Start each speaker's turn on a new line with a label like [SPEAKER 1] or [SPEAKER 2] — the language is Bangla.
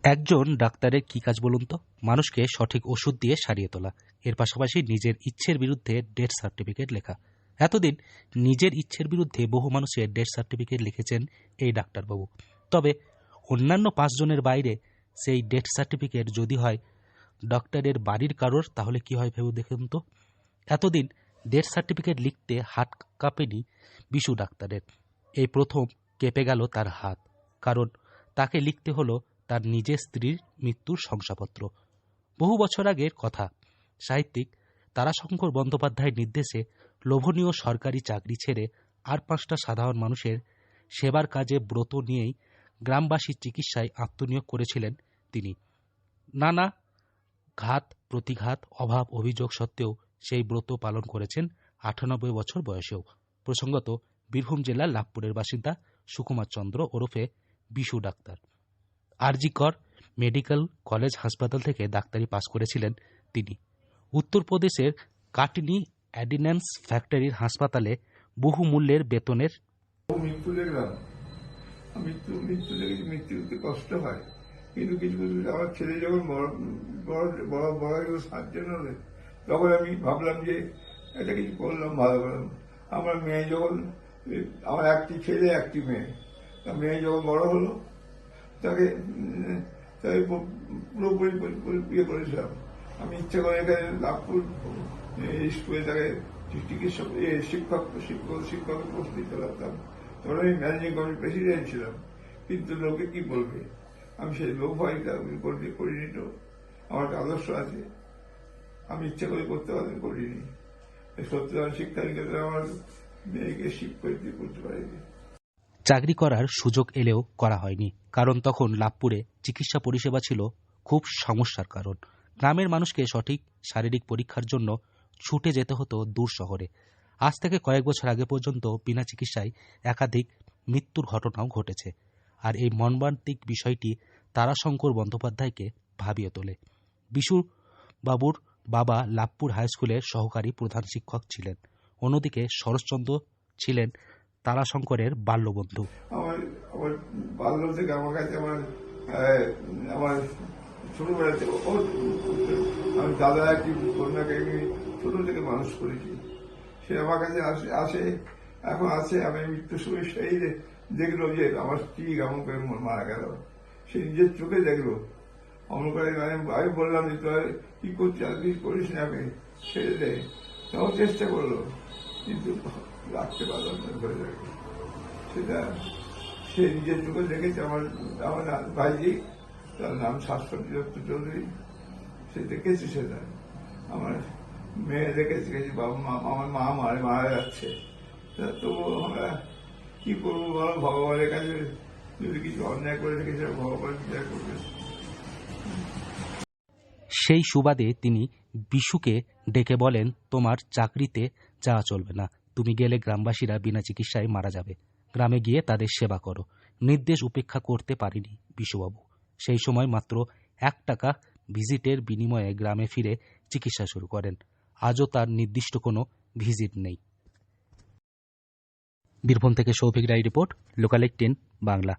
[SPEAKER 1] একজন ডাক্তারের কি কাজ বলুন তো? মানুষকে সঠিক ওষুধ দিয়ে সারিয়ে তোলা, এর পাশাপাশি নিজের ইচ্ছের বিরুদ্ধে ডেথ সার্টিফিকেট লেখা। এতদিন নিজের ইচ্ছের বিরুদ্ধে বহু মানুষের ডেথ সার্টিফিকেট লিখেছেন এই ডাক্তারবাবু। তবে অন্যান্য 5 জনের বাইরে সেই ডেথ সার্টিফিকেট যদি হয় ডক্টরের বাড়ির কারোর, তাহলে কি হয় ভেবে দেখুন তো। এতদিন ডেথ সার্টিফিকেট লিখতে হাত কাঁপেনি বিশু ডাক্তারের। এই প্রথম কেঁপে গেল তার হাত, কারণ তাকে লিখতে হলো তার নিজের স্ত্রীর মৃত্যুর শংসাপত্র। বহু বছর আগের কথা। সাহিত্যিক তারাশঙ্কর বন্দ্যোপাধ্যায়ের নির্দেশে লোভনীয় সরকারি চাকরি ছেড়ে আর 5টা সাধারণ মানুষের সেবার কাজে ব্রত নিয়েই গ্রামবাসীর চিকিৎসায় আত্মনিয়োগ করেছিলেন তিনি। নানা ঘাত প্রতিঘাত, অভাব অভিযোগ সত্ত্বেও সেই ব্রত পালন করেছেন 98 বছর বয়সেও। প্রসঙ্গত বীরভূম জেলার লাভপুরের বাসিন্দা সুকুমার চন্দ্র ওরফে বিশু ডাক্তার। আরজি কর মেডিকেল কলেজ হাসপাতাল থেকে ডাক্তারি পাস করেছিলেন তিনি। উত্তরপ্রদেশের কাটনি অ্যাডিন্যান্স ফ্যাক্টরির হাসপাতালে বহু মূল্যের বেতনের
[SPEAKER 2] মৃত্যু দেখলাম। মৃত্যু দেখেছি, মৃত্যুতে কষ্ট হয়, কিন্তু কিছু কিছু আমার ছেলে যখন বড় সার্জন হলে তখন আমি ভাবলাম যে এটা কিছু করলাম, ভালো করলাম। আমার মেয়ে যখন, আমার একটি ছেলে একটি মেয়ে, মেয়ে যখন বড় হলো তাকে পুরোপুরি ইয়ে করেছিলাম। আমি ইচ্ছা করে এখানে লাভপুর স্কুলে তাকে চিকিৎসক শিক্ষকের পোস্ট দিতে লাগতাম। তখন আমি ম্যানেজিং কমিটির প্রেসিডেন্ট ছিলাম, কিন্তু লোকে কি বলবে, আমি সেই লোক ভয়টা করিনি। তো আমার একটা আদর্শ আছে, আমি ইচ্ছা করে করতে পারি, করিনি। সত্যি শিক্ষা নিকেতনে আমার মেয়েকে শিক্ষিত করতে পারিনি।
[SPEAKER 1] চাকরি করার সুযোগ এলেও করা হয়নি, কারণ তখন লাভপুরে চিকিৎসা পরিষেবা ছিল খুব সমস্যার কারণ। গ্রামের মানুষকে সঠিক শারীরিক পরীক্ষার জন্য ছুটে যেতে হতো দূর শহরে। আজ থেকে কয়েক বছর আগে পর্যন্ত বিনা চিকিৎসায় একাধিক মৃত্যুর ঘটনাও ঘটেছে। আর এই মর্মান্তিক বিষয়টি তারাশঙ্কর বন্দ্যোপাধ্যায়কে ভাবিয়ে তোলে। বিশু বাবুর বাবা লাভপুর হাইস্কুলের সহকারী প্রধান শিক্ষক ছিলেন। অন্যদিকে শরৎচন্দ্র ছিলেন তারাশঙ্করের বাল্যবন্ধু।
[SPEAKER 2] আমার বাল্য থেকে আমার কাছে আমার ছোটবেলাতে আমি দাদা একটি কন্যাকে আমি ছোট থেকে মানুষ করেছি। সে আমার কাছে আসে, এখন আছে। আমি মৃত্যুর সময় সেই দেখলো যে আমার স্ত্রী এমন করে মারা গেল, সে নিজের চোখে দেখলো। অমন করে আমি বললাম যে তোর কি করছিস, আর কিছু করিস না, আমি ছেড়ে দে। তখন চেষ্টা করলো, কিন্তু রাখতে পারলাম না, ধরে রাখি। সেটা সে নিজের চোখে দেখেছে। আমার ভাইজি, তার নাম শাশ্বতী দত্ত চৌধুরী, সে দেখেছে সেটা। আমার মেয়ে দেখেছে, আমার মা মারা যাচ্ছে। তবু আমরা কি করবো বলো, ভগবানের কাছে যদি কিছু অন্যায় করে রেখেছে ভগবান বিচার করবে।
[SPEAKER 1] সেই সুবাদে তিনি বিশুকে ডেকে বলেন, তোমার চাকরিতে যাওয়া চলবে না, তুমি গেলে গ্রামবাসীরা বিনা চিকিৎসায় মারা যাবে। গ্রামে গিয়ে তাদের সেবা করো। নির্দেশ উপেক্ষা করতে পারিনি বিশুবাবু। সেই সময় মাত্র 1 টাকা ভিজিটের বিনিময়ে গ্রামে ফিরে চিকিৎসা শুরু করেন। আজও তার নির্দিষ্ট কোনো ভিজিট নেই। বীরভূম থেকে সৌভিক রায় রিপোর্ট, লোকাল 18 বাংলা।